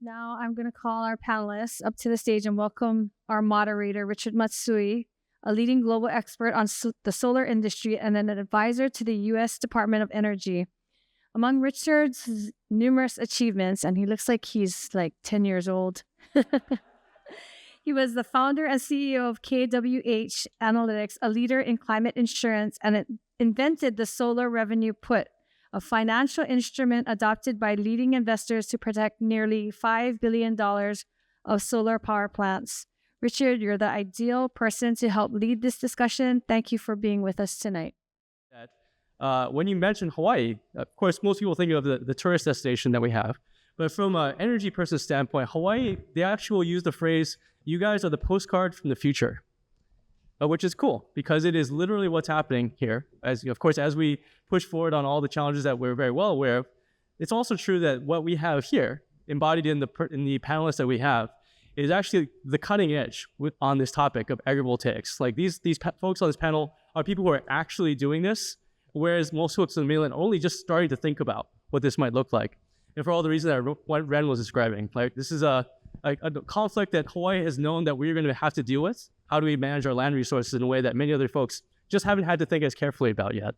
Now I'm going to call our panelists up to the stage and welcome our moderator, Richard Matsui, a leading global expert on the solar industry and an advisor to the U.S. Department of Energy. Among Richard's numerous achievements, and he looks like he's like 10 years old, he was the founder and CEO of KWH Analytics, a leader in climate insurance, and it invented the solar revenue put, a financial instrument adopted by leading investors to protect nearly $5 billion of solar power plants. Richard, you're the ideal person to help lead this discussion. Thank you for being with us tonight. When you mention Hawaii, of course, most people think of the tourist destination that we have. But from an energy person's standpoint, Hawaii, they actually use the phrase, you guys are the postcard from the future, which is cool because it is literally what's happening here. As we push forward on all the challenges that we're very well aware of, it's also true that what we have here, embodied in the panelists that we have, is actually the cutting edge on this topic of agrivoltaics. Like these folks on this panel are people who are actually doing this, whereas most folks in the mainland are only just starting to think about what this might look like. And for all the reasons that Ren was describing, like this is a conflict that Hawaii has known that we're going to have to deal with. How do we manage our land resources in a way that many other folks just haven't had to think as carefully about yet?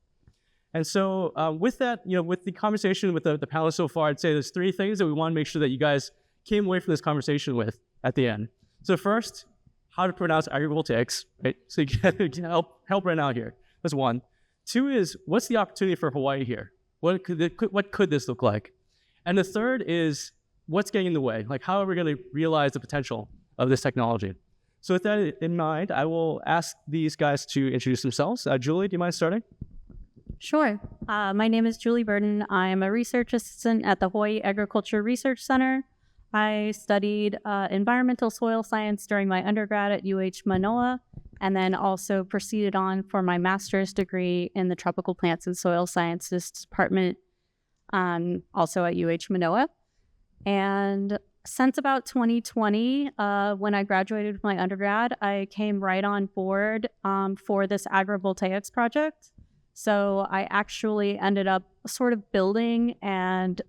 And so with that, with the conversation with the panelists so far, I'd say there's three things that we want to make sure that you guys came away from this conversation with at the end. So first, how to pronounce agrivoltaics, right? So you can help right now here. That's one. Two is, what's the opportunity for Hawaii here? What could this look like? And the third is, what's getting in the way? Like, how are we going to realize the potential of this technology? So with that in mind, I will ask these guys to introduce themselves. Julie, do you mind starting? Sure. My name is Julie Burden. I'm a research assistant at the Hawaiʻi Agriculture Research Center. I studied environmental soil science during my undergrad at UH Manoa, and then also proceeded on for my master's degree in the Tropical Plants and Soil Sciences Department, also at UH Manoa. And since about 2020, when I graduated with my undergrad, I came right on board for this agrivoltaics project. So I actually ended up sort of building and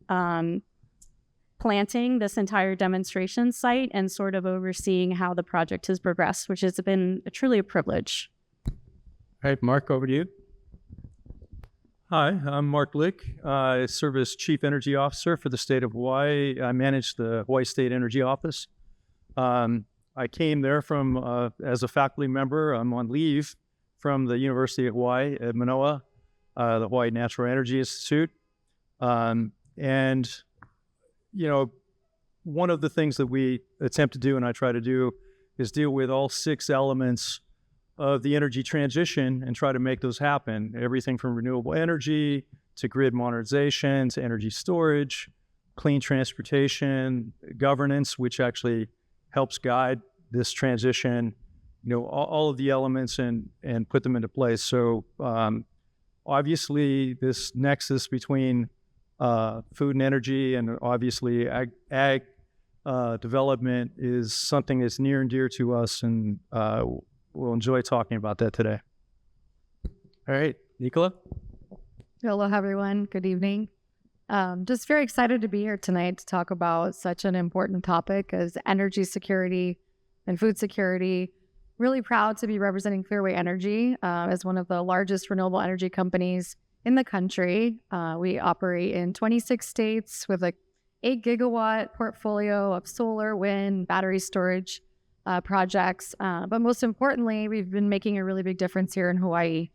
planting this entire demonstration site and sort of overseeing how the project has progressed, which has been truly a privilege. All right, Mark, over to you. Hi, I'm Mark Lick. I serve as Chief Energy Officer for the state of Hawaii. I manage the Hawaii State Energy Office. I came there from as a faculty member. I'm on leave from the University of Hawaii at Manoa, the Hawaii Natural Energy Institute. One of the things that we attempt to do, and I try to do, is deal with all 6 elements of the energy transition and try to make those happen. Everything from renewable energy to grid modernization to energy storage, clean transportation, governance, which actually helps guide this transition, all of the elements and put them into place. So obviously this nexus between food and energy and obviously ag development is something that's near and dear to us, and we'll enjoy talking about that today. All right, Nicola? Hello, everyone. Good evening. Just very excited to be here tonight to talk about such an important topic as energy security and food security. Really proud to be representing Clearway Energy as one of the largest renewable energy companies in the country. We operate in 26 states with a 8 gigawatt portfolio of solar, wind, battery storage projects. But most importantly, we've been making a really big difference here in Hawaii.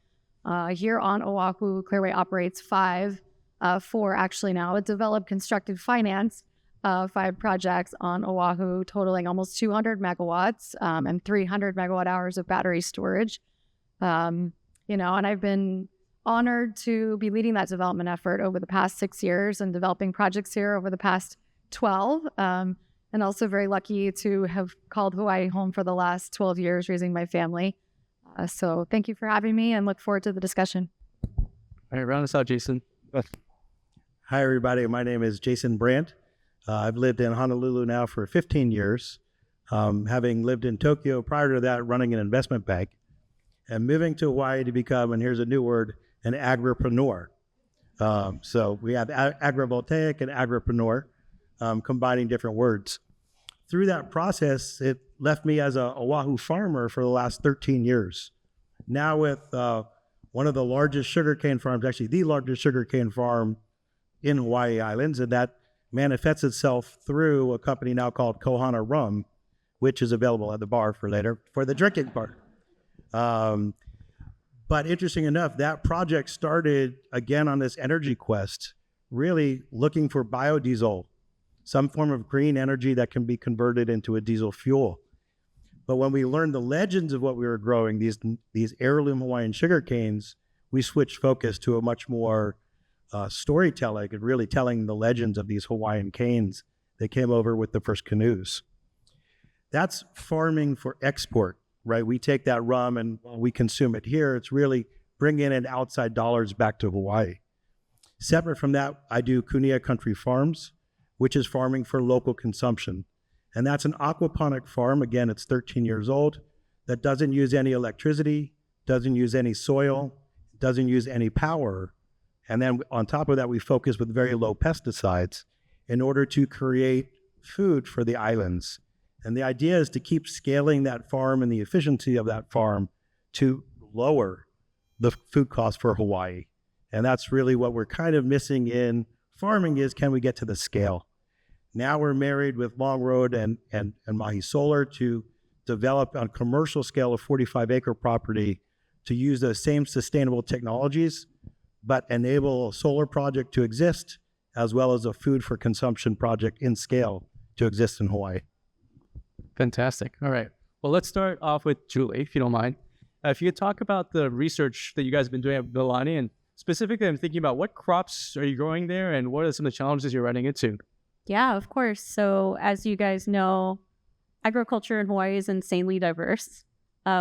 Here on Oahu, Clearway operates 4 actually now, developed, constructed, financed 5 projects on Oahu, totaling almost 200 megawatts and 300 megawatt hours of battery storage. And I've been honored to be leading that development effort over the past 6 years and developing projects here over the past 12. And also very lucky to have called Hawaii home for the last 12 years, raising my family. So thank you for having me and look forward to the discussion. All right, round us out, Jason. Hi, everybody. My name is Jason Brandt. I've lived in Honolulu now for 15 years, having lived in Tokyo prior to that, running an investment bank, and moving to Hawaii to become, and here's a new word, an agripreneur. So we have agrivoltaic and agripreneur. combining different words. Through that process, it left me as a Oahu farmer for the last 13 years. Now with one of the largest sugarcane farms, actually the largest sugarcane farm in Hawaii Islands, and that manifests itself through a company now called Kohana Rum, which is available at the bar for later for the drinking part. But interesting enough, that project started again on this energy quest, really looking for biodiesel, some form of green energy that can be converted into a diesel fuel. But when we learned the legends of what we were growing, these heirloom Hawaiian sugar canes, we switched focus to a much more storytelling and really telling the legends of these Hawaiian canes that came over with the first canoes. That's farming for export, right? We take that rum and we consume it here. It's really bringing in outside dollars back to Hawaii. Separate from that, I do Kunia Country Farms, which is farming for local consumption. And that's an aquaponic farm. Again, it's 13 years old, that doesn't use any electricity, doesn't use any soil, doesn't use any power. And then on top of that, we focus with very low pesticides in order to create food for the islands. And the idea is to keep scaling that farm and the efficiency of that farm to lower the food cost for Hawaii. And that's really what we're kind of missing in farming is, can we get to the scale? Now we're married with Long Road and Mahi Solar to develop on commercial scale a 45-acre property to use those same sustainable technologies, but enable a solar project to exist, as well as a food for consumption project in scale to exist in Hawaii. Fantastic. All right. Well, let's start off with Julie, if you don't mind. If you could talk about the research that you guys have been doing at Milani, and specifically I'm thinking about what crops are you growing there and what are some of the challenges you're running into? Yeah, of course. So as you guys know, agriculture in Hawaii is insanely diverse.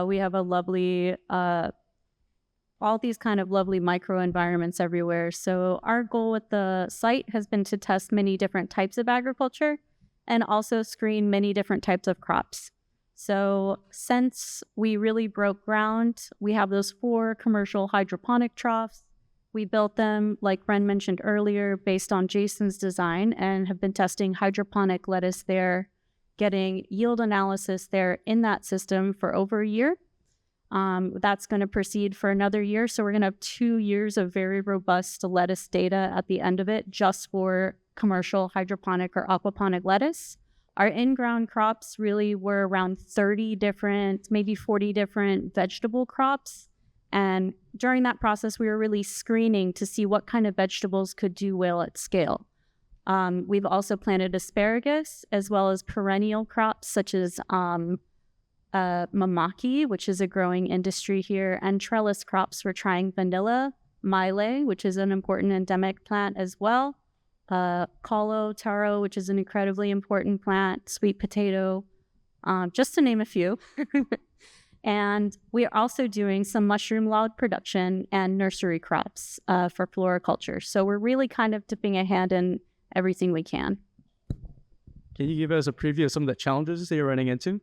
We have a lovely, all these kind of lovely microenvironments everywhere. So our goal with the site has been to test many different types of agriculture and also screen many different types of crops. So since we really broke ground, we have those 4 commercial hydroponic troughs. We built them, like Ren mentioned earlier, based on Jason's design and have been testing hydroponic lettuce there, getting yield analysis there in that system for over a year. That's going to proceed for another year. So we're going to have 2 years of very robust lettuce data at the end of it, just for commercial hydroponic or aquaponic lettuce. Our in-ground crops really were around 30 different, maybe 40 different vegetable crops. And during that process, we were really screening to see what kind of vegetables could do well at scale. We've also planted asparagus, as well as perennial crops such as mamaki, which is a growing industry here, and trellis crops. We're trying vanilla, maile, which is an important endemic plant as well, kalo, taro, which is an incredibly important plant, sweet potato, just to name a few. And we are also doing some mushroom log production and nursery crops for floriculture. So we're really kind of dipping a hand in everything we can. Can you give us a preview of some of the challenges that you're running into?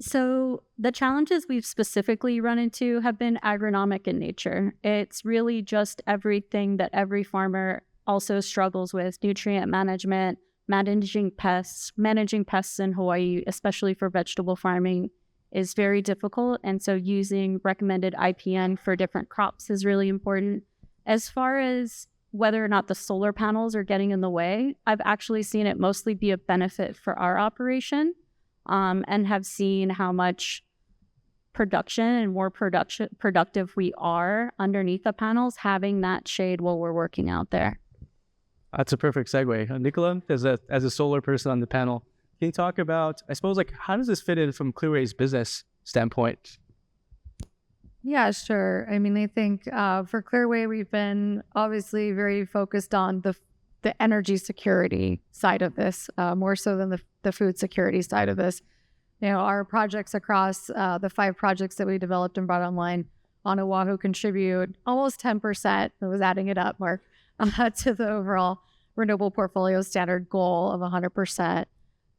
So the challenges we've specifically run into have been agronomic in nature. It's really just everything that every farmer also struggles with: nutrient management, managing pests in Hawaii, especially for vegetable farming, is very difficult. And so using recommended IPN for different crops is really important. As far as whether or not the solar panels are getting in the way, I've actually seen it mostly be a benefit for our operation, and have seen how much production and more productive we are underneath the panels, having that shade while we're working out there. That's a perfect segue. Nicola, as a solar person on the panel, can you talk about, I suppose, like, how does this fit in from Clearway's business standpoint? Yeah, sure. I mean, I think for Clearway, we've been obviously very focused on the energy security side of this, more so than the food security side of this. You know, our projects across the 5 projects that we developed and brought online on Oahu contribute almost 10%. I was adding it up, Mark, to the overall renewable portfolio standard goal of 100%.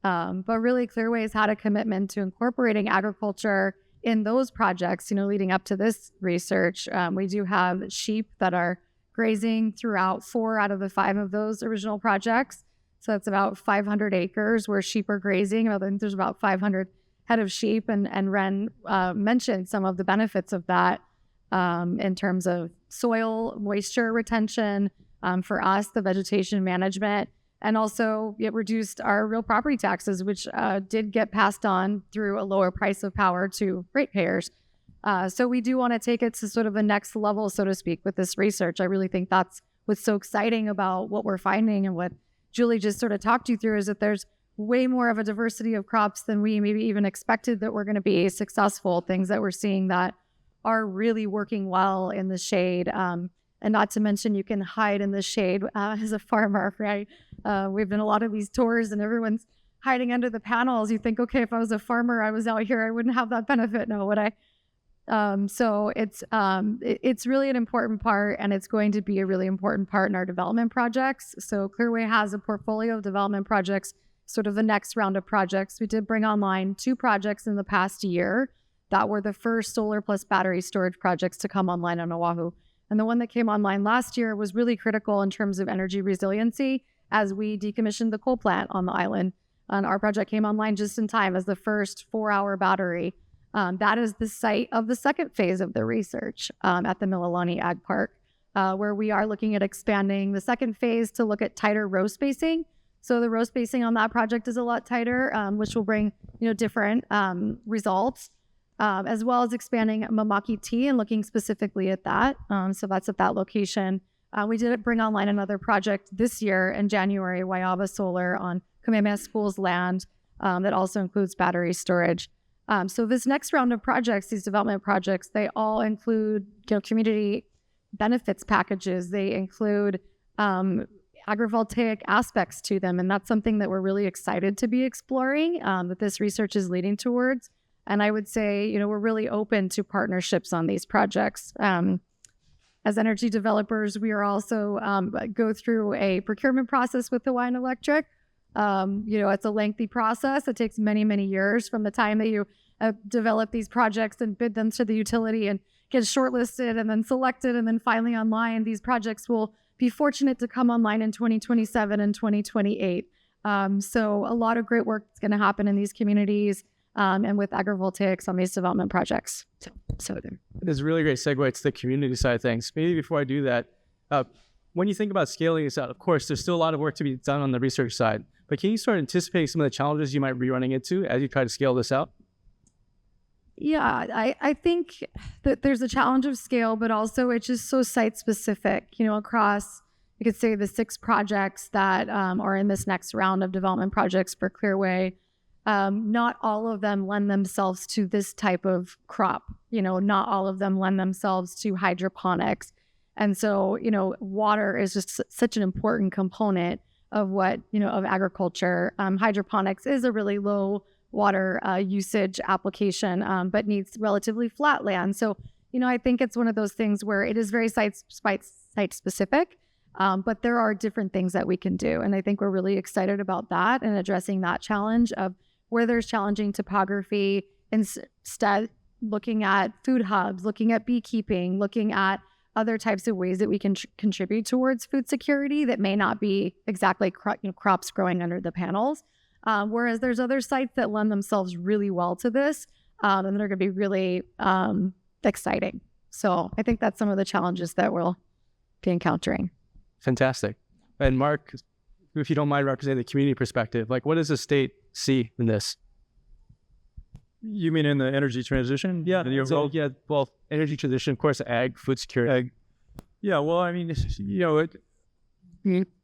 But really, Clearway has had a commitment to incorporating agriculture in those projects, you know, leading up to this research. We do have sheep that are grazing throughout 4 out of the 5 of those original projects. So that's about 500 acres where sheep are grazing. I think there's about 500 head of sheep. And Ren mentioned some of the benefits of that in terms of soil moisture retention, for us, the vegetation management, and also it reduced our real property taxes, which did get passed on through a lower price of power to ratepayers. So we do want to take it to sort of the next level, so to speak, with this research. I really think that's what's so exciting about what we're finding, and what Julie just sort of talked you through, is that there's way more of a diversity of crops than we maybe even expected that we're going to be successful, things that we're seeing that are really working well in the shade. And not to mention, you can hide in the shade as a farmer, right? We've been a lot of these tours and everyone's hiding under the panels. You think, okay, if I was a farmer, I was out here, I wouldn't have that benefit. No, would I? So it's really an important part, and it's going to be a really important part in our development projects. So Clearway has a portfolio of development projects, sort of the next round of projects. We did bring online 2 projects in the past year that were the first solar plus battery storage projects to come online on Oahu. And the one that came online last year was really critical in terms of energy resiliency as we decommissioned the coal plant on the island. And our project came online just in time as the first 4-hour battery. That is the site of the second phase of the research at the Mililani Ag Park, where we are looking at expanding the second phase to look at tighter row spacing. So the row spacing on that project is a lot tighter, which will bring different results. As well as expanding Mamaki Tea and looking specifically at that. So that's at that location. We did bring online another project this year in January, Waiava Solar on Kamehameha School's land, that also includes battery storage. So this next round of projects, these development projects, they all include community benefits packages. They include agrivoltaic aspects to them. And that's something that we're really excited to be exploring, that this research is leading towards. And I would say, we're really open to partnerships on these projects. As energy developers, we are also go through a procurement process with Hawaiian Electric. It's a lengthy process. It takes many, many years from the time that you develop these projects and bid them to the utility and get shortlisted and then selected and then finally online. These projects will be fortunate to come online in 2027 and 2028. So a lot of great work is going to happen in these communities. And with agrivoltaics on these development projects. So It's a really great segue to the community side of things. Maybe before I do that, when you think about scaling this out, of course, there's still a lot of work to be done on the research side, but can you start anticipating some of the challenges you might be running into as you try to scale this out? Yeah, I think that there's a challenge of scale, but also it's just so site specific, across, you could say the 6 projects that are in this next round of development projects for Clearway. Not all of them lend themselves to this type of crop. Not all of them lend themselves to hydroponics. And so, water is just such an important component of of agriculture. Hydroponics is a really low water usage application, but needs relatively flat land. So, I think it's one of those things where it is very site specific, but there are different things that we can do. And I think we're really excited about that and addressing that challenge of where there's challenging topography, instead looking at food hubs, looking at beekeeping, looking at other types of ways that we can contribute towards food security that may not be exactly crops growing under the panels. Whereas there's other sites that lend themselves really well to this, and they're going to be really exciting. So I think that's some of the challenges that we'll be encountering. Fantastic. And Mark, if you don't mind representing the community perspective, what does the state see in this? You mean in the energy transition? Yeah. Well, energy transition, of course, ag, food security. Yeah, well, I mean,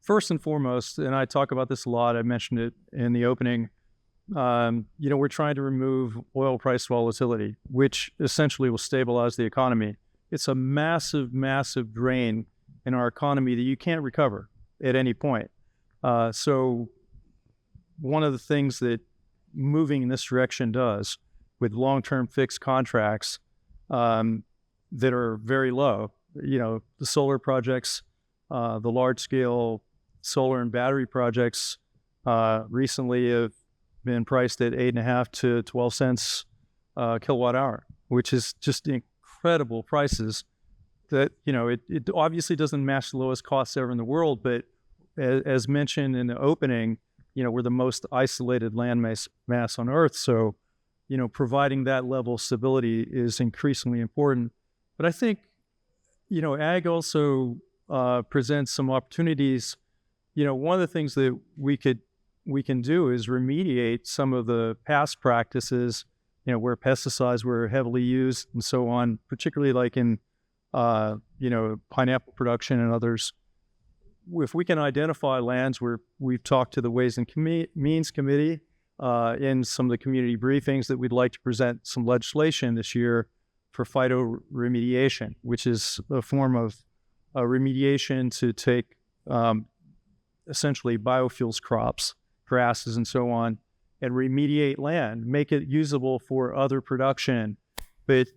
first and foremost, and I talk about this a lot, I mentioned it in the opening, we're trying to remove oil price volatility, which essentially will stabilize the economy. It's a massive, massive drain in our economy that you can't recover at any point. So one of the things that moving in this direction does with long-term fixed contracts that are very low, the solar projects, the large-scale solar and battery projects recently have been priced at 8.5 to 12 cents kilowatt hour, which is just incredible prices that, it obviously doesn't match the lowest costs ever in the world, but as mentioned in the opening, we're the most isolated land mass on Earth. So, providing that level of stability is increasingly important. But I think, ag also presents some opportunities. One of the things that we can do is remediate some of the past practices, where pesticides were heavily used and so on, particularly like in, pineapple production and others. If we can identify lands where we've talked to the Ways and Means Committee in some of the community briefings that we'd like to present some legislation this year for phytoremediation, which is a form of remediation to take essentially biofuels crops, grasses and so on, and remediate land, make it usable for other production, but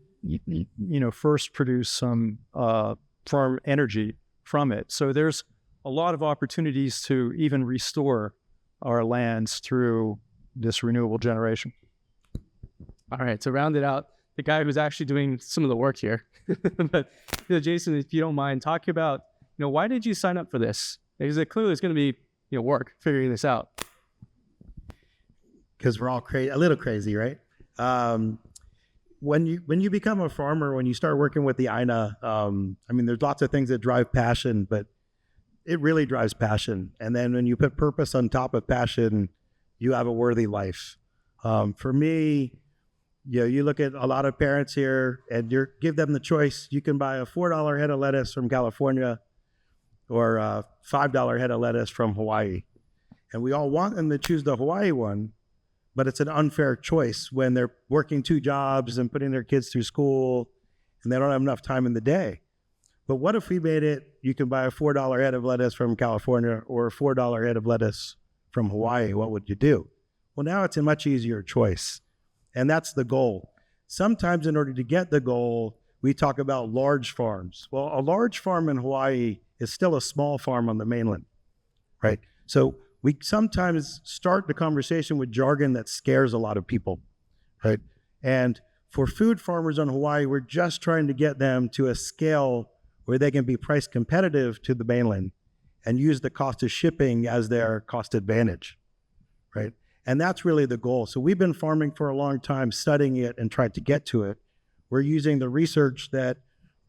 first produce some farm energy from it. So there's a lot of opportunities to even restore our lands through this renewable generation. All right, to round it out, the guy who's actually doing some of the work here. But Jason, if you don't mind, talking about, why did you sign up for this? Because clearly it's going to be, work figuring this out. Because we're all a little crazy, right? When you become a farmer, when you start working with the INA, there's lots of things that drive passion, but it really drives passion. And then when you put purpose on top of passion, you have a worthy life. For me, you look at a lot of parents here and give them the choice. You can buy a $4 head of lettuce from California or a $5 head of lettuce from Hawaii. And we all want them to choose the Hawaii one, but it's an unfair choice when they're working 2 jobs and putting their kids through school and they don't have enough time in the day. But what if we made it, you can buy a $4 head of lettuce from California or a $4 head of lettuce from Hawaii? What would you do? Well, now it's a much easier choice. And that's the goal. Sometimes in order to get the goal, we talk about large farms. Well, a large farm in Hawaii is still a small farm on the mainland, right? So we sometimes start the conversation with jargon that scares a lot of people, right? And for food farmers on Hawaii, we're just trying to get them to a scale where they can be price competitive to the mainland and use the cost of shipping as their cost advantage, right? And that's really the goal. So we've been farming for a long time, studying it and tried to get to it. We're using the research that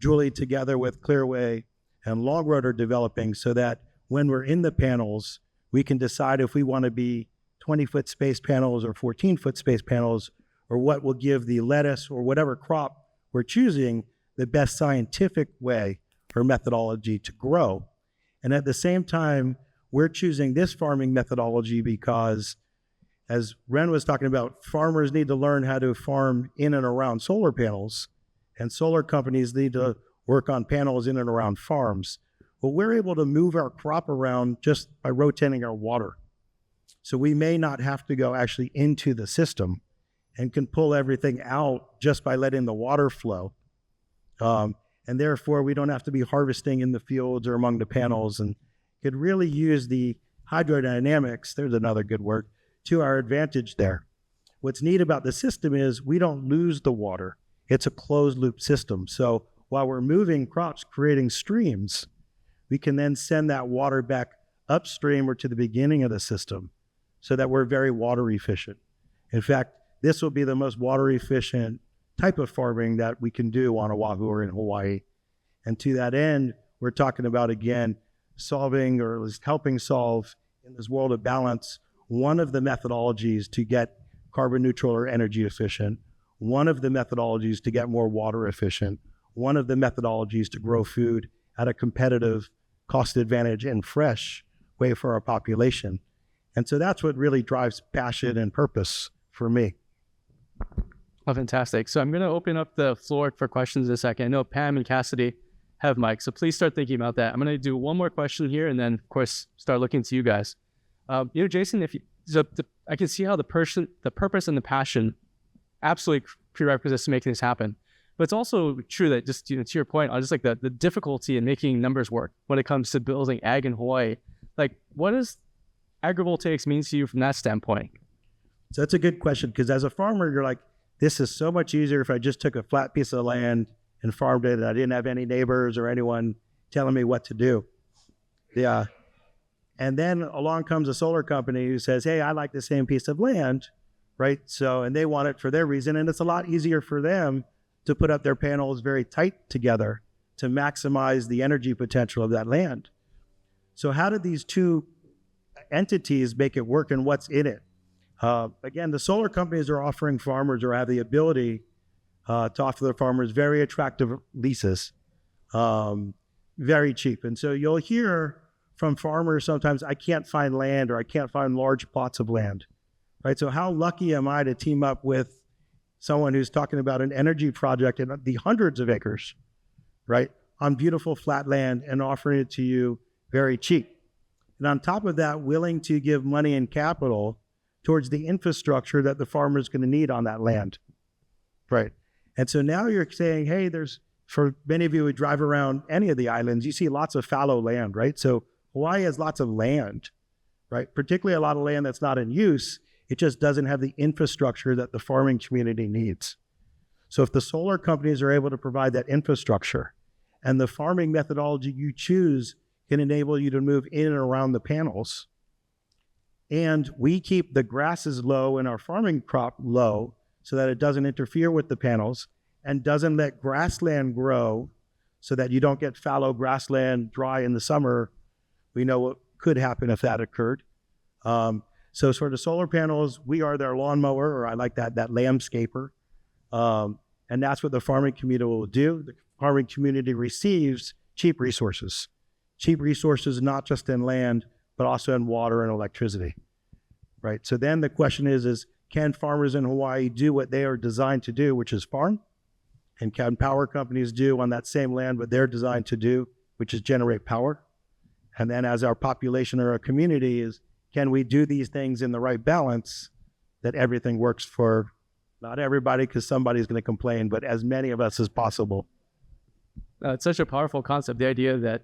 Julie, together with Clearway and Longroad, are developing so that when we're in the panels, we can decide if we want to be 20-foot space panels or 14-foot space panels, or what will give the lettuce or whatever crop we're choosing the best scientific way or methodology to grow. And at the same time, we're choosing this farming methodology because, as Ren was talking about, farmers need to learn how to farm in and around solar panels, and solar companies need to work on panels in and around farms. But we're able to move our crop around just by rotating our water. So we may not have to go actually into the system and can pull everything out just by letting the water flow. And therefore, we don't have to be harvesting in the fields or among the panels, and could really use the hydrodynamics, there's another good word, to our advantage there. What's neat about the system is we don't lose the water. It's a closed loop system. So while we're moving crops, creating streams, we can then send that water back upstream or to the beginning of the system so that we're very water efficient. In fact, this will be the most water efficient type of farming that we can do on Oahu or in Hawaii. And to that end, we're talking about, again, solving, or at least helping solve, in this world of balance, one of the methodologies to get carbon neutral or energy efficient, one of the methodologies to get more water efficient, one of the methodologies to grow food at a competitive cost advantage and fresh way for our population. And so that's what really drives passion and purpose for me. Oh, fantastic. So I'm going to open up the floor for questions in a second. I know Pam and Cassidy have mics, so please start thinking about that. I'm going to do one more question here and then, of course, start looking to you guys. Jason, I can see how the purpose and the passion absolutely prerequisites to making this happen. But it's also true that, just to your point, on just like the difficulty in making numbers work when it comes to building ag in Hawaii. Like, what does agrivoltaics mean to you from that standpoint? So that's a good question, because as a farmer, you're like, this is so much easier if I just took a flat piece of land and farmed it and I didn't have any neighbors or anyone telling me what to do. Yeah. And then along comes a solar company who says, hey, I like the same piece of land, right? So, and they want it for their reason. And it's a lot easier for them to put up their panels very tight together to maximize the energy potential of that land. So how did these two entities make it work, and what's in it? Again, the solar companies are offering farmers, or have the ability to offer their farmers, very attractive leases, very cheap. And so you'll hear from farmers sometimes, I can't find land, or I can't find large plots of land, right? So how lucky am I to team up with someone who's talking about an energy project in the hundreds of acres, right, on beautiful flat land, and offering it to you very cheap. And on top of that, willing to give money and capital towards the infrastructure that the farmer is going to need on that land, right? And so now you're saying, hey, for many of you who drive around any of the islands, you see lots of fallow land, right? So Hawaii has lots of land, right? Particularly a lot of land that's not in use. It just doesn't have the infrastructure that the farming community needs. So if the solar companies are able to provide that infrastructure, and the farming methodology you choose can enable you to move in and around the panels, and we keep the grasses low and our farming crop low so that it doesn't interfere with the panels, and doesn't let grassland grow so that you don't get fallow grassland dry in the summer, we know what could happen if that occurred. So for the solar panels, we are their lawnmower, or I like that landscaper. And that's what the farming community will do. The farming community receives cheap resources not just in land, but also in water and electricity, right? So then the question is can farmers in Hawaii do what they are designed to do, which is farm? And can power companies do on that same land what they're designed to do, which is generate power? And then as our population or our community is, can we do these things in the right balance that everything works for not everybody, because somebody's going to complain, but as many of us as possible? It's such a powerful concept, the idea that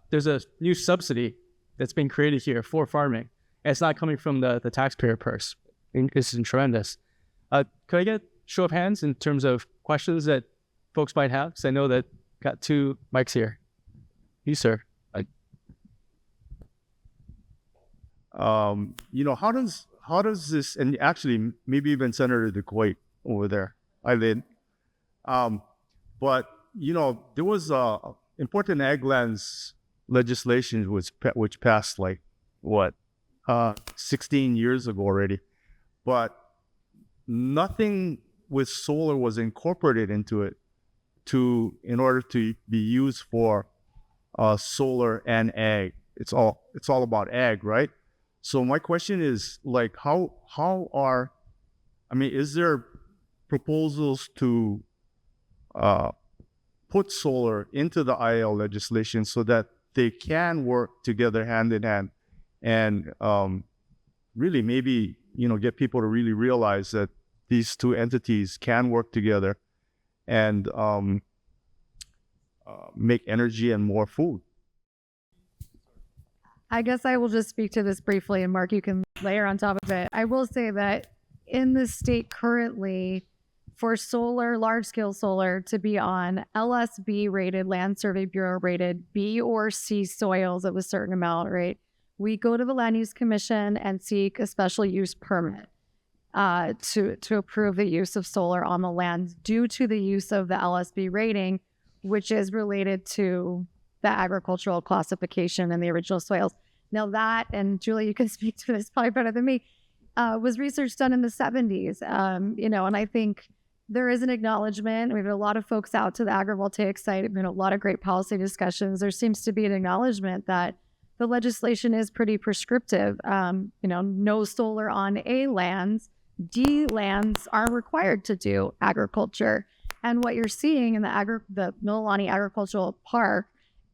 there's a new subsidy that's been created here for farming. And it's not coming from the taxpayer purse. This is tremendous. Could I get show of hands in terms of questions that folks might have? Because I know that got two mics here. You, sir. How does this, and actually maybe even Senator DeCoy over there, Eileen, but there was important ag lands legislation which passed 16 years ago already, but nothing with solar was incorporated into it in order to be used for solar and ag. It's all about ag, right? So my question is is there proposals to put solar into the IL legislation so that they can work together hand in hand, and really maybe get people to really realize that these two entities can work together and make energy and more food? I guess I will just speak to this briefly, and Mark, you can layer on top of it. I will say that in the state currently, for solar, large-scale solar, to be on LSB rated, Land Survey Bureau rated B or C soils of a certain amount, right? We go to the Land Use Commission and seek a special use permit to approve the use of solar on the land due to the use of the LSB rating, which is related to the agricultural classification and the original soils. Now that, and Julie, you can speak to this probably better than me, was research done in the 70s, and I think there is an acknowledgement. We've had a lot of folks out to the Agrivoltaics site. We've had a lot of great policy discussions. There seems to be an acknowledgement that the legislation is pretty prescriptive. No solar on A lands. D lands are required to do agriculture. And what you're seeing in the Mililani Agricultural Park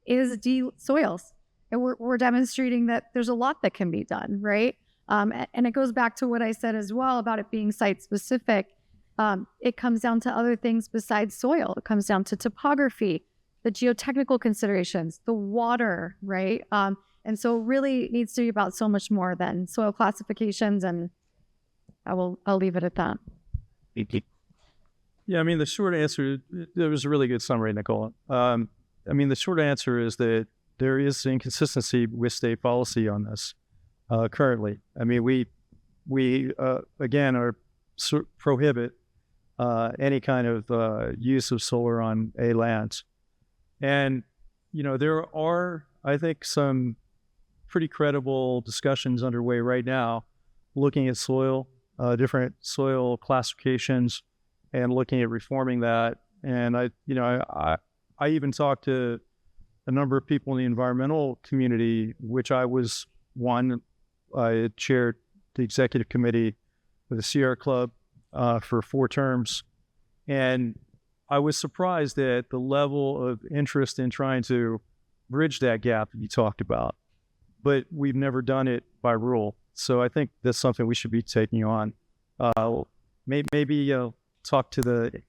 is D soils. And we're demonstrating that there's a lot that can be done, right? And it goes back to what I said as well about it being site specific. It comes down to other things besides soil. It comes down to topography, the geotechnical considerations, the water, right? And so it really needs to be about so much more than soil classifications, and I'll leave it at that. Yeah, the short answer, there was a really good summary, Nicole. The short answer is that there is inconsistency with state policy on this currently. I mean, we again prohibit any kind of use of solar on A lands. And, there are, I think, some pretty credible discussions underway right now looking at soil, different soil classifications, and looking at reforming that. And I even talked to a number of people in the environmental community, which I was one. I chaired the executive committee with the Sierra Club for 4 terms. And I was surprised at the level of interest in trying to bridge that gap that you talked about. But we've never done it by rule. So I think that's something we should be taking on. Maybe talk to the,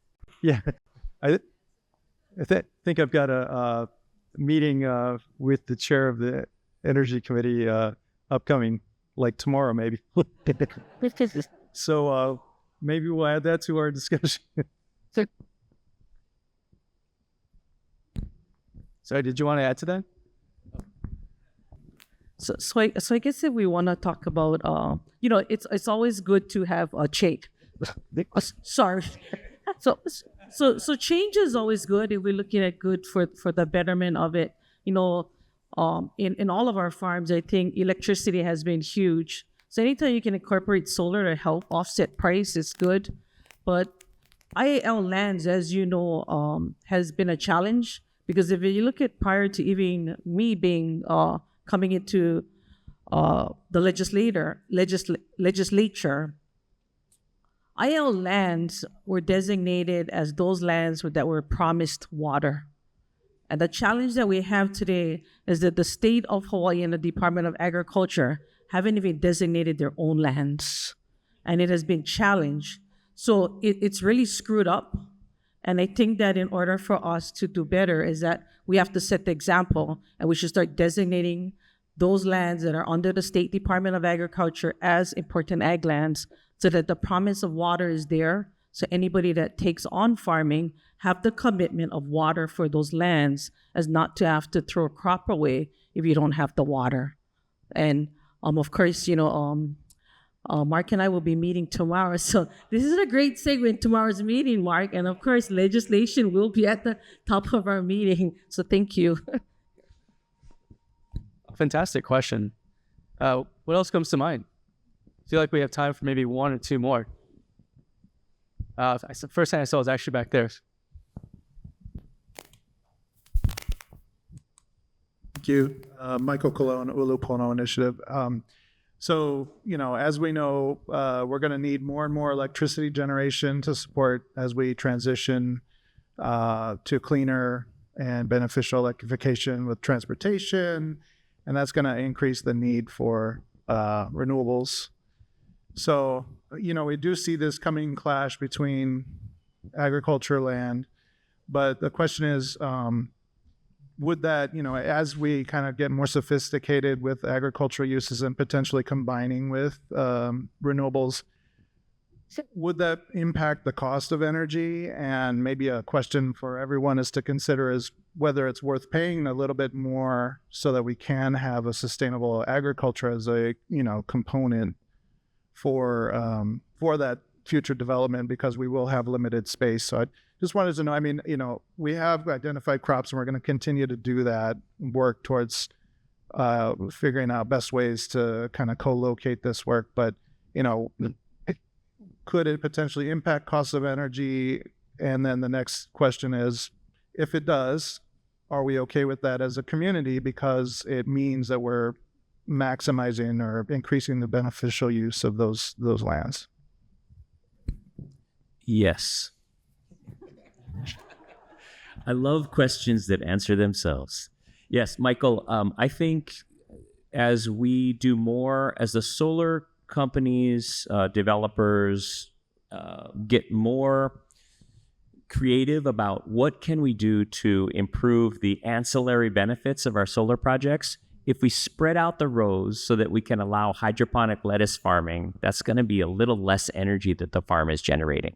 I think I've got a meeting with the chair of the Energy Committee upcoming, like tomorrow maybe. So maybe we'll add that to our discussion. Sorry, did you want to add to that? So I guess if we want to talk about, it's always good to have a change. Sorry. So change is always good if we're looking at good for the betterment of it. In all of our farms, I think electricity has been huge. So anytime you can incorporate solar to help offset price is good. But IAL lands, as you know, has been a challenge because if you look at prior to even me being coming into the legislature, IL lands were designated as those lands that were promised water. And the challenge that we have today is that the state of Hawaii and the Department of Agriculture haven't even designated their own lands. And it has been challenged. So it's really screwed up. And I think that in order for us to do better is that we have to set the example and we should start designating those lands that are under the State Department of Agriculture as important ag lands so that the promise of water is there. So anybody that takes on farming have the commitment of water for those lands as not to have to throw a crop away if you don't have the water. And of course, Mark and I will be meeting tomorrow. So this is a great segue in tomorrow's meeting, Mark. And of course, legislation will be at the top of our meeting. So thank you. Fantastic question. What else comes to mind? I feel like we have time for maybe 1 or 2 more. First thing I saw was actually back there. Thank you. Michael Colon, Ulu Pono Initiative. So, as we know, we're going to need more and more electricity generation to support as we transition to cleaner and beneficial electrification with transportation, and that's going to increase the need for renewables. So, we do see this coming clash between agriculture land, but the question is, would that, as we kind of get more sophisticated with agricultural uses and potentially combining with renewables, would that impact the cost of energy? And maybe a question for everyone is to consider is whether it's worth paying a little bit more so that we can have a sustainable agriculture as a, component for that future development, because we will have limited space. So I just wanted to know, we have identified crops and we're going to continue to do that, work towards figuring out best ways to kind of co-locate this work. But, could it potentially impact costs of energy? And then the next question is, if it does, are we okay with that as a community? Because it means that we're maximizing or increasing the beneficial use of those lands. Yes. I love questions that answer themselves. Yes, Michael, I think as we do more, as the solar companies, developers get more creative about what can we do to improve the ancillary benefits of our solar projects, if we spread out the rows so that we can allow hydroponic lettuce farming, that's going to be a little less energy that the farm is generating.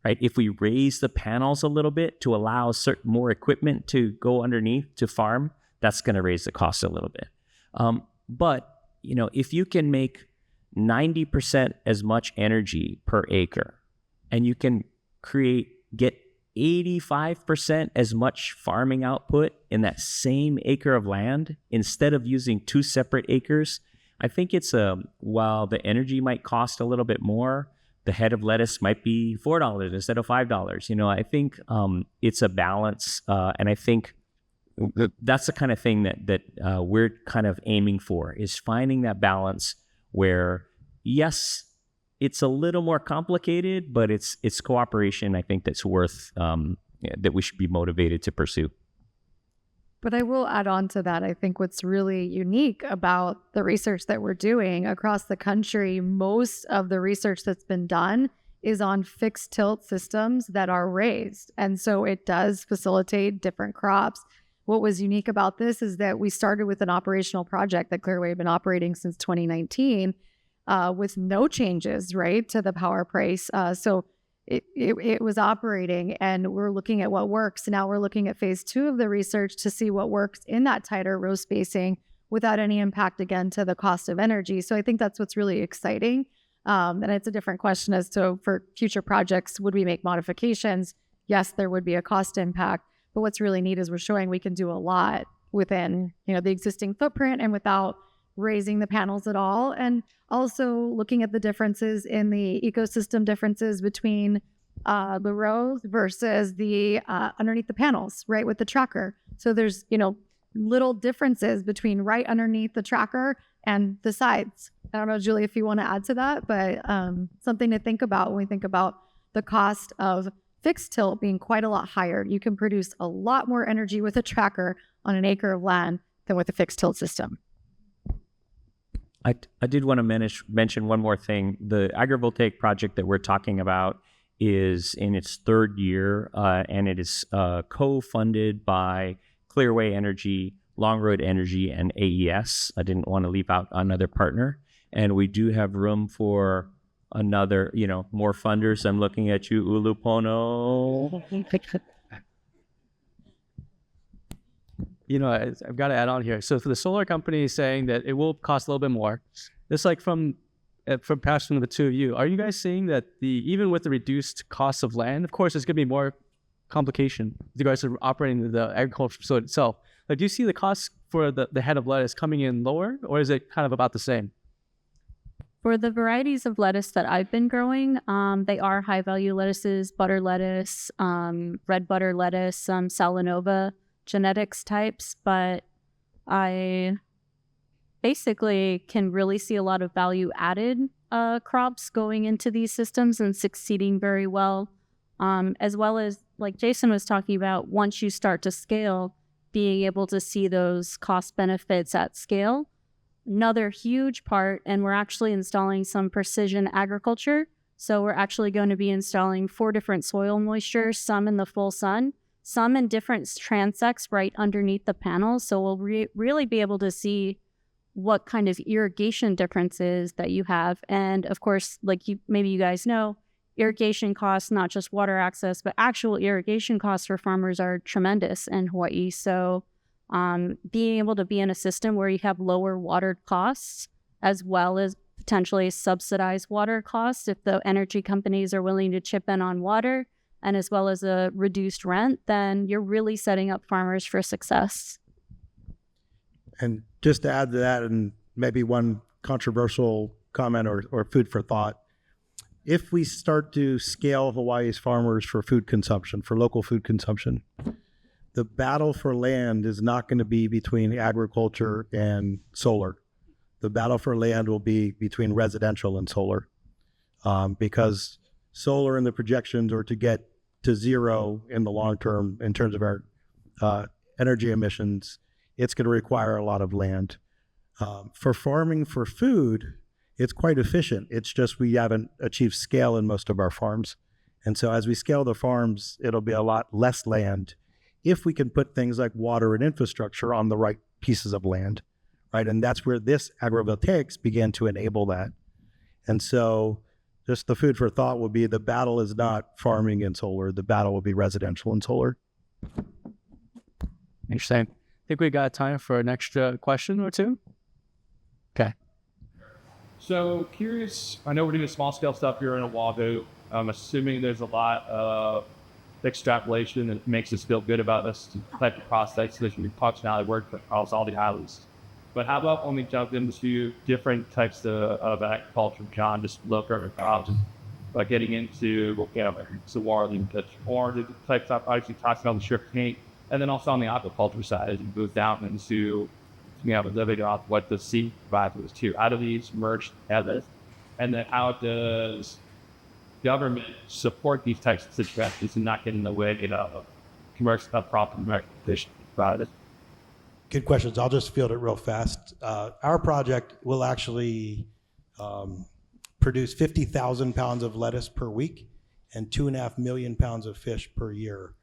Right? If we raise the panels a little bit to allow more equipment to go underneath to farm, that's going to raise the cost a little bit. But, if you can make 90% as much energy per acre, and you can get 85% as much farming output in that same acre of land instead of using 2 separate acres, I think it's while the energy might cost a little bit more, the head of lettuce might be $4 instead of $5. I think it's a balance, and I think that's the kind of thing that we're kind of aiming for, is finding that balance where, yes, it's a little more complicated, but it's cooperation, I think, that's worth, that we should be motivated to pursue. But I will add on to that. I think what's really unique about the research that we're doing across the country, most of the research that's been done is on fixed tilt systems that are raised. And so it does facilitate different crops. What was unique about this is that we started with an operational project that Clearway had been operating since 2019 with no changes, right, to the power price. So it was operating, and we're looking at what works. Now we're looking at phase 2 of the research to see what works in that tighter row spacing without any impact, again, to the cost of energy. So I think that's what's really exciting. And it's a different question as to, for future projects, would we make modifications? Yes, there would be a cost impact. But what's really neat is we're showing we can do a lot within, the existing footprint and without raising the panels at all. And also looking at the differences in the ecosystem differences between the rows versus the underneath the panels, right, with the tracker. So there's, little differences between right underneath the tracker and the sides. I don't know, Julie, if you want to add to that, but something to think about when we think about the cost of fixed tilt being quite a lot higher. You can produce a lot more energy with a tracker on an acre of land than with a fixed tilt system. I did want to mention one more thing. The agrivoltaic project that we're talking about is in its 3rd year, and it is co-funded by Clearway Energy, Long Road Energy, and AES. I didn't want to leave out another partner. And we do have room for another, more funders. I'm looking at you, Ulupono. I've got to add on here. So for the solar company saying that it will cost a little bit more, it's like from passion of the two of you, are you guys saying that even with the reduced cost of land, of course, there's going to be more complication with regards to operating the agriculture facility itself? Like, do you see the cost for the head of lettuce coming in lower, or is it kind of about the same? For the varieties of lettuce that I've been growing, they are high-value lettuces, butter lettuce, red butter lettuce, some Salanova genetics types, but I basically can really see a lot of value added crops going into these systems and succeeding very well, as well as, like Jason was talking about, once you start to scale, being able to see those cost benefits at scale. Another huge part, and we're actually installing some precision agriculture. So we're actually going to be installing 4 different soil moistures, some in the full sun, some in different transects right underneath the panels. So we'll really be able to see what kind of irrigation differences that you have. And of course, like maybe you guys know, irrigation costs, not just water access, but actual irrigation costs for farmers are tremendous in Hawaii. So being able to be in a system where you have lower water costs, as well as potentially subsidized water costs if the energy companies are willing to chip in on water, and as well as a reduced rent, then you're really setting up farmers for success. And just to add to that, and maybe one controversial comment or food for thought, if we start to scale Hawaii's farmers for food consumption, for local food consumption, the battle for land is not going to be between agriculture and solar. The battle for land will be between residential and solar, because solar and the projections are to get to zero in the long term in terms of our energy emissions. It's going to require a lot of land. For farming for food, it's quite efficient. It's just we haven't achieved scale in most of our farms. And so as we scale the farms, it'll be a lot less land if we can put things like water and infrastructure on the right pieces of land, right? And that's where this agrivoltaics began to enable that. And so just the food for thought will be the battle is not farming and solar. The battle will be residential and solar. Interesting. think we got time for an extra question or two. Okay. So curious, I know we're doing small scale stuff here in Oahu. I'm assuming there's a lot of extrapolation that makes us feel good about this type of process, so that your functionality work across all the islands. But how about when we jump into different types of agriculture beyond just local crops, by getting into, so warling, or the types of obviously talking about the sugar cane, and then also on the aquaculture side, as you move down into living off what the sea provides us too. How do these merge together? And then how does government support these types of situations and not get in the way of commercial profit competition about it? Good questions. I'll just field it real fast. Our project will actually produce 50,000 pounds of lettuce per week and 2.5 million pounds of fish per year,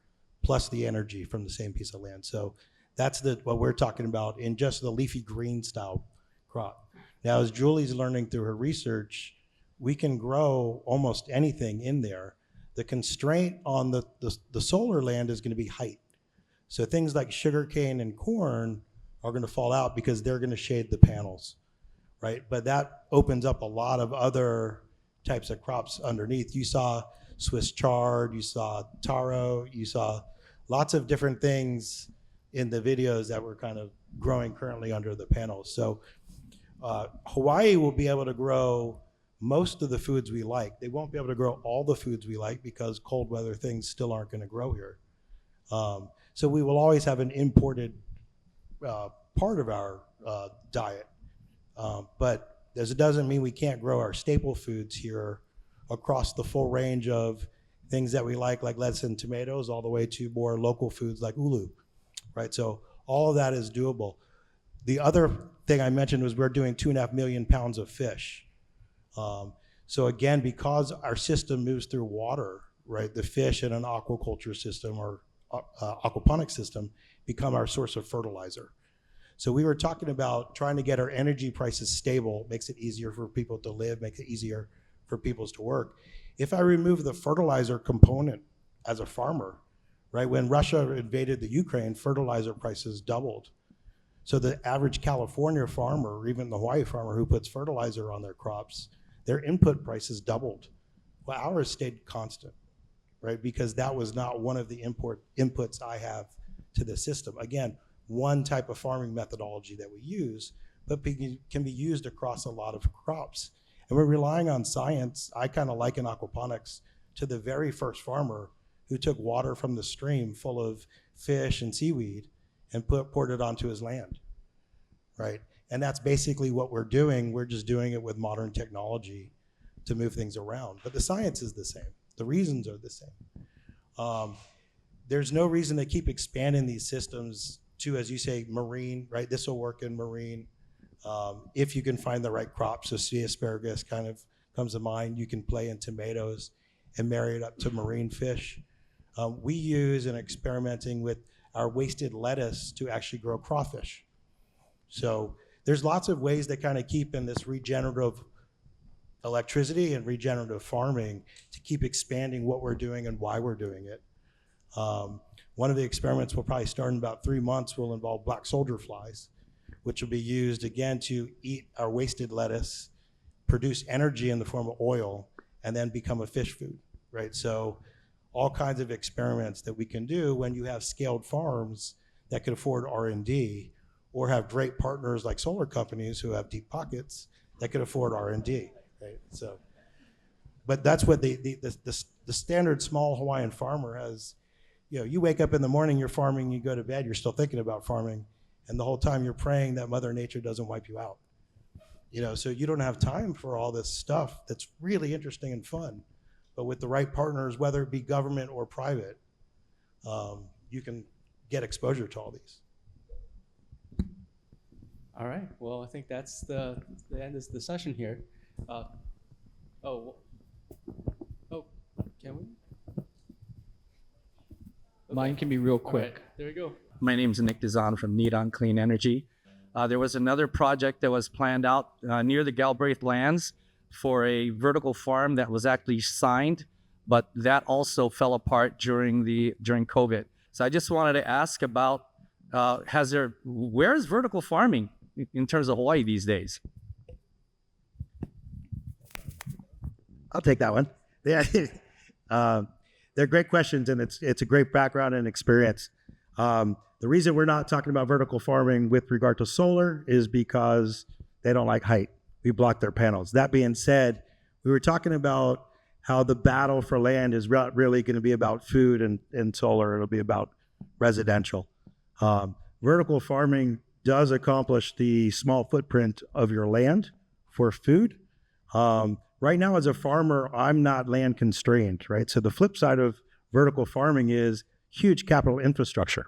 plus the energy from the same piece of land. So that's what we're talking about in just the leafy green style crop. Now, as Julie's learning through her research, we can grow almost anything in there. The constraint on the solar land is going to be height. So things like sugarcane and corn are going to fall out because they're going to shade the panels, right? But that opens up a lot of other types of crops underneath. You saw Swiss chard, you saw taro, you saw lots of different things in the videos that were kind of growing currently under the panels. So Hawaii will be able to grow most of the foods we like. They won't be able to grow all the foods we like because cold weather things still aren't going to grow here. So we will always have an imported part of our diet. But it doesn't mean we can't grow our staple foods here across the full range of things that we like lettuce and tomatoes, all the way to more local foods like ulu, right? So all of that is doable. The other thing I mentioned was we're doing 2.5 million pounds of fish. So again, because our system moves through water, right, the fish in an aquaculture system or aquaponics system become our source of fertilizer. So we were talking about trying to get our energy prices stable, makes it easier for people to live, makes it easier for people to work. If I remove the fertilizer component as a farmer, right, when Russia invaded the Ukraine, fertilizer prices doubled. So the average California farmer, or even the Hawaii farmer who puts fertilizer on their crops, their input prices doubled. Well, ours stayed constant, right? Because that was not one of the inputs I have to the system. Again, one type of farming methodology that we use, but can be used across a lot of crops. And we're relying on science. I kind of liken aquaponics to the very first farmer who took water from the stream full of fish and seaweed and poured it onto his land, right? And that's basically what we're doing. We're just doing it with modern technology to move things around. But the science is the same. The reasons are the same. There's no reason to keep expanding these systems to, as you say, marine, right? This will work in marine. If you can find the right crops, so sea asparagus kind of comes to mind. You can play in tomatoes and marry it up to marine fish. We use and experimenting with our wasted lettuce to actually grow crawfish. So there's lots of ways that kind of keep in this regenerative electricity and regenerative farming to keep expanding what we're doing and why we're doing it. One of the experiments we'll probably start in about 3 months will involve black soldier flies, which will be used again to eat our wasted lettuce, produce energy in the form of oil, and then become a fish food, right? So all kinds of experiments that we can do when you have scaled farms that can afford R&D, or have great partners like solar companies who have deep pockets that can afford R&D, right? So, but that's what the standard small Hawaiian farmer has. You know, you wake up in the morning, you're farming, you go to bed, you're still thinking about farming, and the whole time you're praying that Mother Nature doesn't wipe you out. You know, so you don't have time for all this stuff that's really interesting and fun. But with the right partners, whether it be government or private, you can get exposure to all these. All right. Well, I think that's the end of the session here. Can we? Mine can be real quick. Right, there we go. My name is Nick Dizon from Nidon Clean Energy. There was another project that was planned out near the Galbraith lands for a vertical farm that was actually signed, but that also fell apart during COVID. So I just wanted to ask about where's vertical farming in terms of Hawaii these days? I'll take that one. Yeah, they're great questions, and it's a great background and experience. The reason we're not talking about vertical farming with regard to solar is because they don't like height. We block their panels. That being said, we were talking about how the battle for land is really going to be about food and solar. It'll be about residential. Vertical farming does accomplish the small footprint of your land for food. Right now, as a farmer, I'm not land constrained, right? So the flip side of vertical farming is huge capital infrastructure.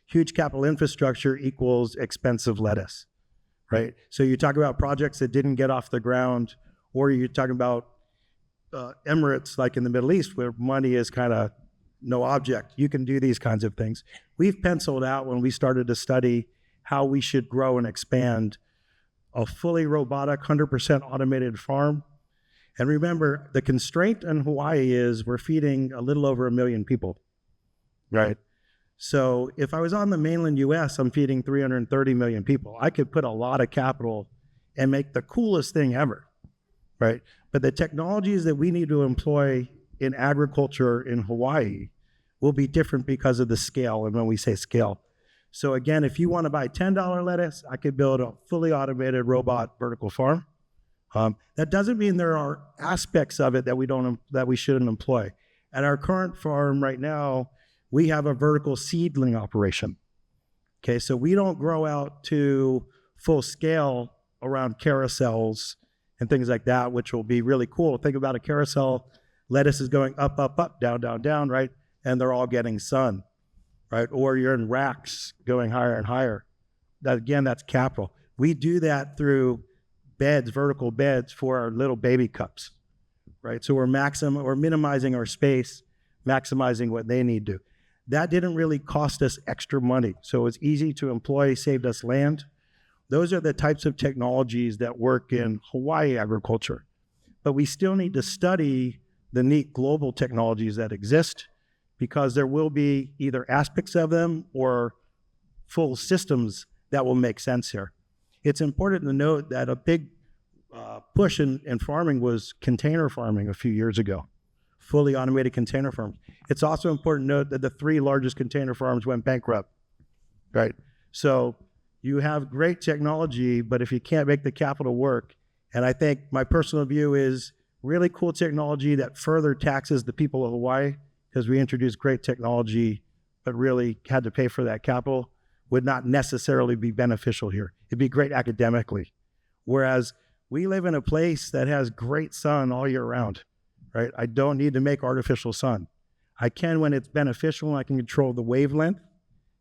Huge capital infrastructure equals expensive lettuce, right? So you talk about projects that didn't get off the ground, or you're talking about Emirates, like in the Middle East, where money is kind of no object. You can do these kinds of things. We've penciled out when we started to study how we should grow and expand a fully robotic, 100% automated farm. And remember, the constraint in Hawaii is we're feeding a little over 1 million people, right? So if I was on the mainland US, I'm feeding 330 million people. I could put a lot of capital and make the coolest thing ever, right? But the technologies that we need to employ in agriculture in Hawaii will be different because of the scale. And when we say scale, so again, if you want to buy $10 lettuce, I could build a fully automated robot vertical farm. That doesn't mean there are aspects of it that we shouldn't employ. At our current farm right now, we have a vertical seedling operation. Okay, so we don't grow out to full scale around carousels and things like that, which will be really cool. Think about a carousel. Lettuce is going up, up, up, down, down, down, right? And they're all getting sun, right? Or you're in racks going higher and higher. That's capital. We do that through beds, vertical beds for our little baby cups, right? So we're minimizing our space, maximizing what they need to. That didn't really cost us extra money. So it's easy to employ, saved us land. Those are the types of technologies that work in Hawaii agriculture. But we still need to study the neat global technologies that exist, because there will be either aspects of them or full systems that will make sense here. It's important to note that a big push in farming was container farming a few years ago, fully automated container farms. It's also important to note that the 3 largest container farms went bankrupt, right? So you have great technology, but if you can't make the capital work, and I think my personal view is really cool technology that further taxes the people of Hawaii, because we introduced great technology, but really had to pay for that capital, would not necessarily be beneficial here. It'd be great academically. Whereas we live in a place that has great sun all year round, right? I don't need to make artificial sun. I can when it's beneficial, I can control the wavelength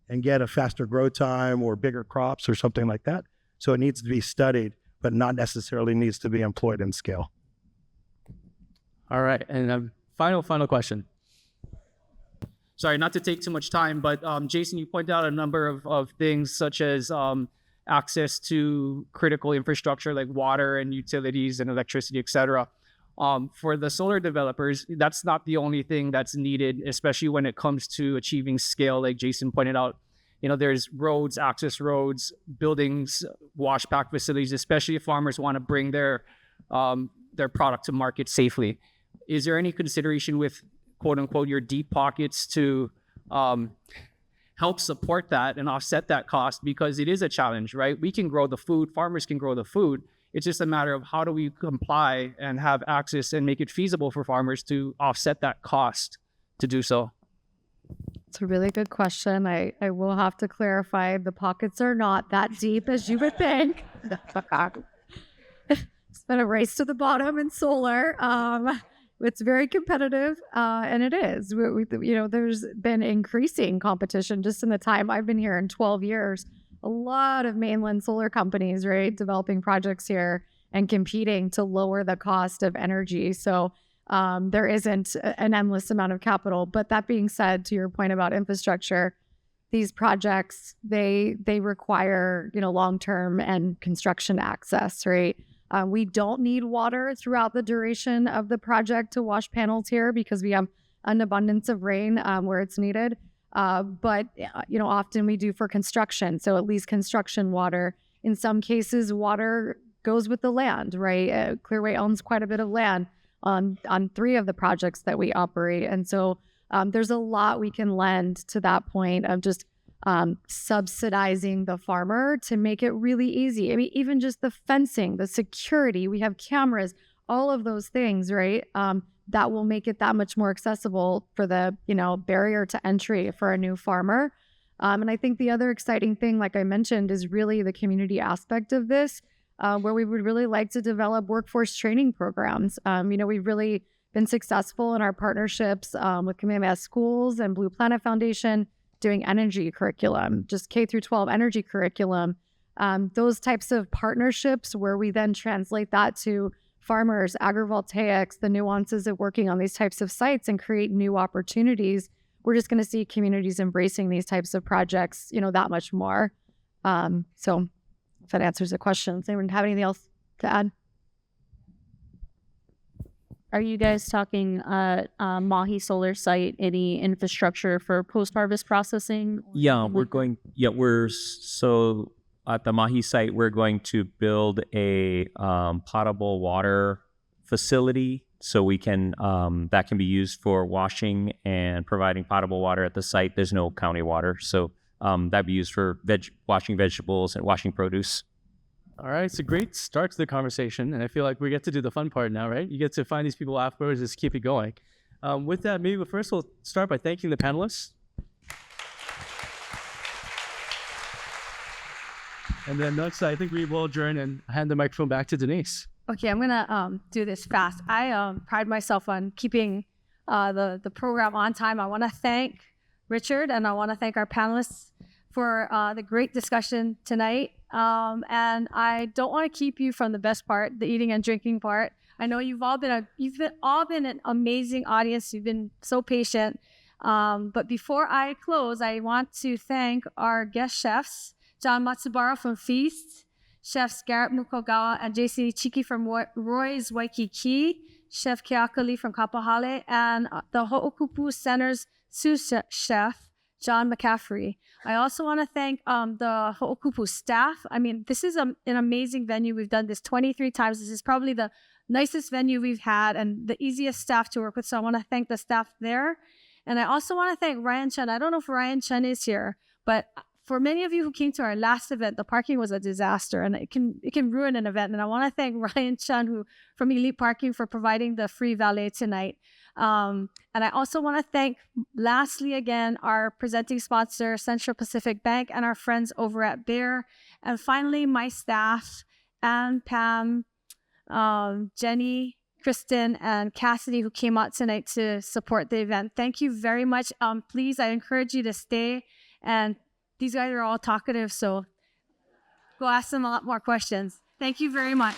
and get a faster grow time or bigger crops or something like that. So it needs to be studied, but not necessarily needs to be employed in scale. All right, and final question. Sorry, not to take too much time, but Jason, you pointed out a number of things such as access to critical infrastructure like water and utilities and electricity, et cetera. For the solar developers, that's not the only thing that's needed, especially when it comes to achieving scale. Like Jason pointed out, there's roads, access roads, buildings, wash pack facilities, especially if farmers want to bring their product to market safely. Is there any consideration with quote unquote your deep pockets to help support that and offset that cost? Because it is a challenge, right? We can grow the food, farmers can grow the food. It's just a matter of how do we comply and have access and make it feasible for farmers to offset that cost to do so? It's a really good question. I will have to clarify, the pockets are not that deep as you would think. It's been a race to the bottom in solar. It's very competitive, and it is. There's been increasing competition just in the time I've been here in 12 years. A lot of mainland solar companies, right, developing projects here and competing to lower the cost of energy. So there isn't an endless amount of capital. But that being said, to your point about infrastructure, these projects, they require, long-term and construction access, right? We don't need water throughout the duration of the project to wash panels here because we have an abundance of rain where it's needed. But often we do for construction. So at least construction water. In some cases, water goes with the land, right? Clearway owns quite a bit of land on 3 of the projects that we operate. And so there's a lot we can lend to that point of just subsidizing the farmer to make it really easy. I mean, even just the fencing, the security, we have cameras, all of those things, right? That will make it that much more accessible for the, barrier to entry for a new farmer. And I think the other exciting thing, like I mentioned, is really the community aspect of this, where we would really like to develop workforce training programs. We've really been successful in our partnerships with Kamehameha Schools and Blue Planet Foundation doing energy curriculum, just K through 12 energy curriculum. Those types of partnerships where we then translate that to farmers, agrivoltaics, the nuances of working on these types of sites and create new opportunities. We're just going to see communities embracing these types of projects, that much more. So if that answers the question. Does anyone have anything else to add? Are you guys talking Mahi Solar Site, any infrastructure for post-harvest processing? Yeah, so at the Mahi site, we're going to build a potable water facility so we can that can be used for washing and providing potable water at the site. There's no county water, so that'd be used for washing vegetables and washing produce. All right, it's a great start to the conversation, and I feel like we get to do the fun part now, right? You get to find these people afterwards, just keep it going. With that, maybe first we'll start by thanking the panelists. And then next, I think we will adjourn and hand the microphone back to Denise. Okay, I'm gonna do this fast. I pride myself on keeping the program on time. I want to thank Richard and I want to thank our panelists for the great discussion tonight. And I don't want to keep you from the best part, the eating and drinking part. I know you've all been an amazing audience. You've been so patient. But before I close, I want to thank our guest chefs, John Matsubara from Feast, Chefs Garrett Mukogawa and JC Ichiki from Roy's Waikiki, Chef Keakali from Kapahale, and the Ho'okupu Center's sous chef, John McCaffrey. I also want to thank the Ho'okupu staff. I mean, this is an amazing venue. We've done this 23 times. This is probably the nicest venue we've had and the easiest staff to work with. So I want to thank the staff there. And I also want to thank Ryan Chen. I don't know if Ryan Chen is here, but for many of you who came to our last event, the parking was a disaster and it can ruin an event. And I want to thank Ryan Chen from Elite Parking for providing the free valet tonight. And I also want to thank, lastly again, our presenting sponsor, Central Pacific Bank, and our friends over at Bear. And finally, my staff, Anne, Pam, Jenny, Kristen, and Cassidy, who came out tonight to support the event. Thank you very much. Please, I encourage you to stay. And these guys are all talkative, so go ask them a lot more questions. Thank you very much.